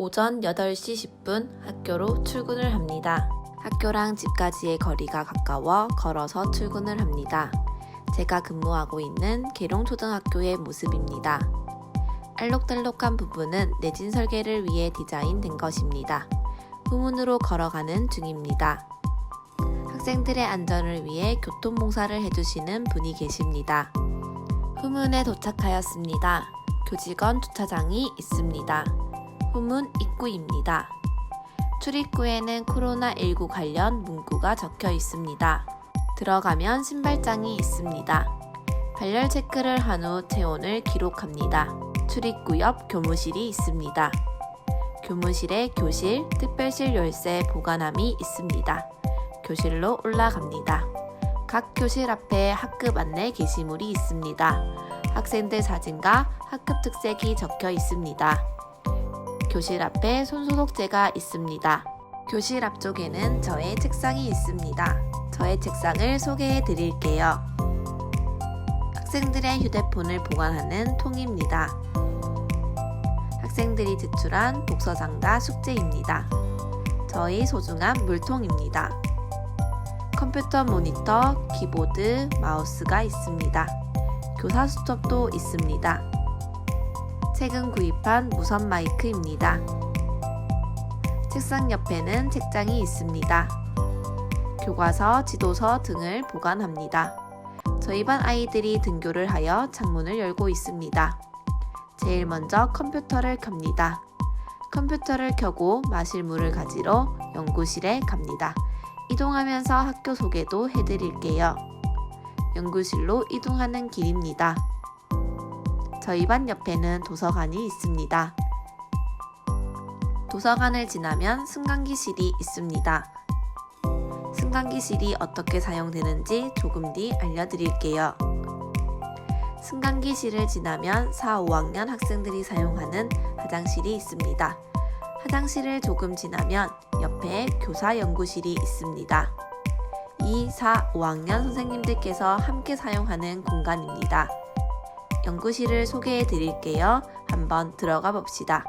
오전 8시 10분 학교로 출근을 합니다. 학교랑 집까지의 거리가 가까워 걸어서 출근을 합니다. 제가 근무하고 있는 계룡초등학교의 모습입니다. 알록달록한 부분은 내진 설계를 위해 디자인된 것입니다. 후문으로 걸어가는 중입니다. 학생들의 안전을 위해 교통봉사를 해주시는 분이 계십니다. 후문에 도착하였습니다. 교직원 주차장이 있습니다. 후문 입구입니다. 출입구에는 코로나19 관련 문구가 적혀 있습니다. 들어가면 신발장이 있습니다. 발열 체크를 한 후 체온을 기록합니다. 출입구 옆 교무실이 있습니다. 교무실에 교실, 특별실 열쇠 보관함이 있습니다. 교실로 올라갑니다. 각 교실 앞에 학급 안내 게시물이 있습니다. 학생들 사진과 학급 특색이 적혀 있습니다. 교실 앞에 손소독제가 있습니다. 교실 앞쪽에는 저의 책상이 있습니다. 저의 책상을 소개해 드릴게요. 학생들의 휴대폰을 보관하는 통입니다. 학생들이 제출한 독서장과 숙제입니다. 저희 소중한 물통입니다. 컴퓨터 모니터, 키보드, 마우스가 있습니다. 교사 수첩도 있습니다. 최근 구입한 무선 마이크입니다. 책상 옆에는 책장이 있습니다. 교과서, 지도서 등을 보관합니다. 저희 반 아이들이 등교를 하여 창문을 열고 있습니다. 제일 먼저 컴퓨터를 켭니다. 컴퓨터를 켜고 마실 물을 가지러 연구실에 갑니다. 이동하면서 학교 소개도 해드릴게요. 연구실로 이동하는 길입니다. 저희 반 옆에는 도서관이 있습니다. 도서관을 지나면 승강기실이 있습니다. 승강기실이 어떻게 사용되는지 조금 뒤 알려드릴게요. 승강기실을 지나면 4, 5학년 학생들이 사용하는 화장실이 있습니다. 화장실을 조금 지나면 옆에 교사 연구실이 있습니다. 2, 4, 5학년 선생님들께서 함께 사용하는 공간입니다. 연구실을 소개해 드릴게요. 한번 들어가 봅시다.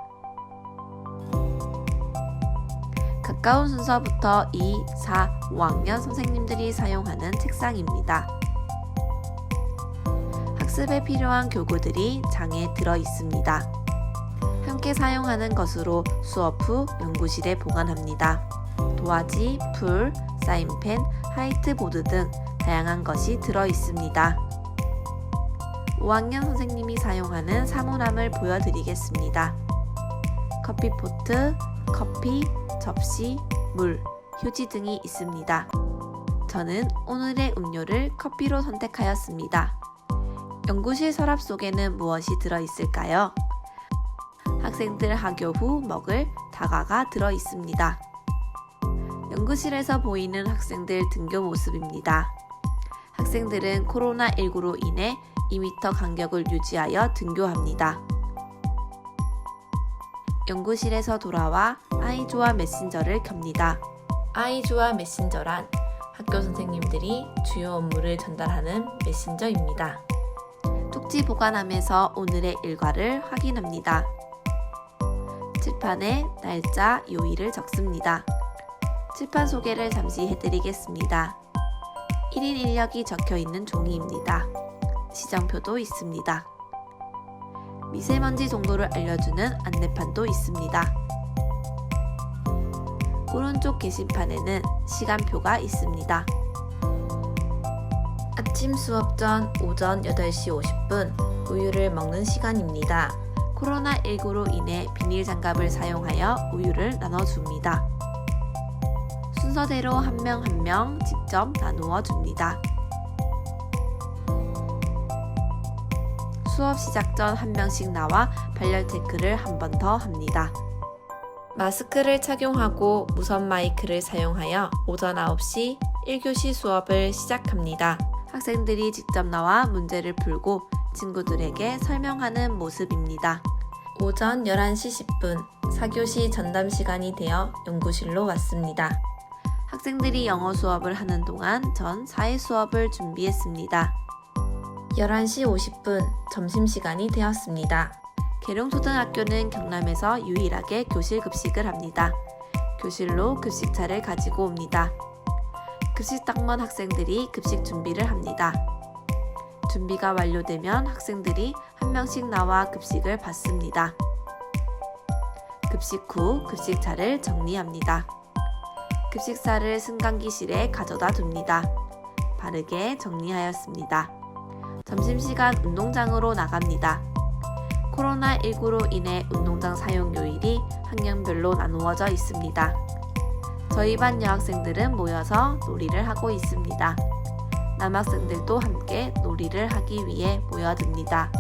가까운 순서부터 2, 4, 5학년 선생님들이 사용하는 책상입니다. 학습에 필요한 교구들이 장에 들어 있습니다. 함께 사용하는 것으로 수업 후 연구실에 보관합니다. 도화지, 풀, 사인펜, 화이트보드 등 다양한 것이 들어 있습니다. 5학년 선생님이 사용하는 사물함을 보여드리겠습니다. 커피포트, 커피, 접시, 물, 휴지 등이 있습니다. 저는 오늘의 음료를 커피로 선택하였습니다. 연구실 서랍 속에는 무엇이 들어있을까요? 학생들 하교 후 먹을 다과가 들어있습니다. 연구실에서 보이는 학생들 등교 모습입니다. 학생들은 코로나19로 인해 2m 간격을 유지하여 등교합니다. 연구실에서 돌아와 아이조아 메신저를 켭니다. 아이조아 메신저란 학교 선생님들이 주요 업무를 전달하는 메신저입니다. 쪽지 보관함에서 오늘의 일과를 확인합니다. 칠판에 날짜, 요일을 적습니다. 칠판 소개를 잠시 해드리겠습니다. 1인 인력이 적혀있는 종이입니다. 시정표도 있습니다. 미세먼지 정도를 알려주는 안내판도 있습니다. 오른쪽 게시판에는 시간표가 있습니다. 아침 수업 전 오전 8시 50분 우유를 먹는 시간입니다. 코로나19로 인해 비닐 장갑을 사용하여 우유를 나눠줍니다. 순서대로 한 명 한 명 직접 나누어 줍니다. 수업 시작 전 한 명씩 나와 발열 체크를 한 번 더 합니다. 마스크를 착용하고 무선 마이크를 사용하여 오전 9시 1교시 수업을 시작합니다. 학생들이 직접 나와 문제를 풀고 친구들에게 설명하는 모습입니다. 오전 11시 10분 4교시 전담 시간이 되어 연구실로 왔습니다. 학생들이 영어 수업을 하는 동안 전 사회 수업을 준비했습니다. 11시 50분 점심시간이 되었습니다. 계룡초등학교는 경남에서 유일하게 교실 급식을 합니다. 교실로 급식차를 가지고 옵니다. 급식당번 학생들이 급식 준비를 합니다. 준비가 완료되면 학생들이 한 명씩 나와 급식을 받습니다. 급식 후 급식차를 정리합니다. 급식차를 승강기실에 가져다 둡니다. 바르게 정리하였습니다. 점심시간 운동장으로 나갑니다. 코로나19로 인해 운동장 사용요일이 학년별로 나누어져 있습니다. 저희 반 여학생들은 모여서 놀이를 하고 있습니다. 남학생들도 함께 놀이를 하기 위해 모여듭니다.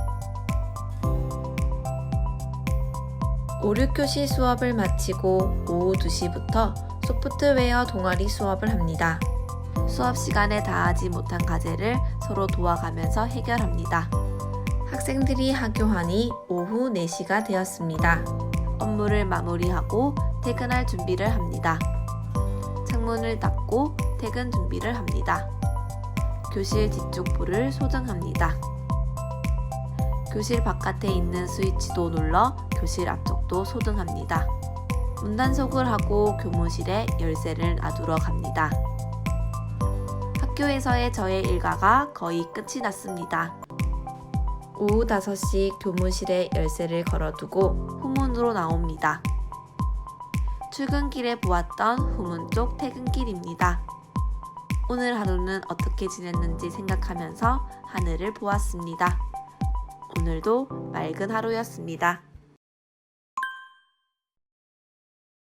5, 6교시 수업을 마치고 오후 2시부터 소프트웨어 동아리 수업을 합니다. 수업 시간에 다하지 못한 과제를 서로 도와가면서 해결합니다. 학생들이 하교하니 오후 4시가 되었습니다. 업무를 마무리하고 퇴근할 준비를 합니다. 창문을 닫고 퇴근 준비를 합니다. 교실 뒤쪽 불을 소등합니다. 교실 바깥에 있는 스위치도 눌러 교실 앞쪽도 소등합니다. 문단속을 하고 교무실에 열쇠를 놔두러 갑니다. 학교에서의 저의 일과가 거의 끝이 났습니다. 오후 5시 교무실에 열쇠를 걸어두고 후문으로 나옵니다. 출근길에 보았던 후문 쪽 퇴근길입니다. 오늘 하루는 어떻게 지냈는지 생각하면서 하늘을 보았습니다. 오늘도 맑은 하루였습니다.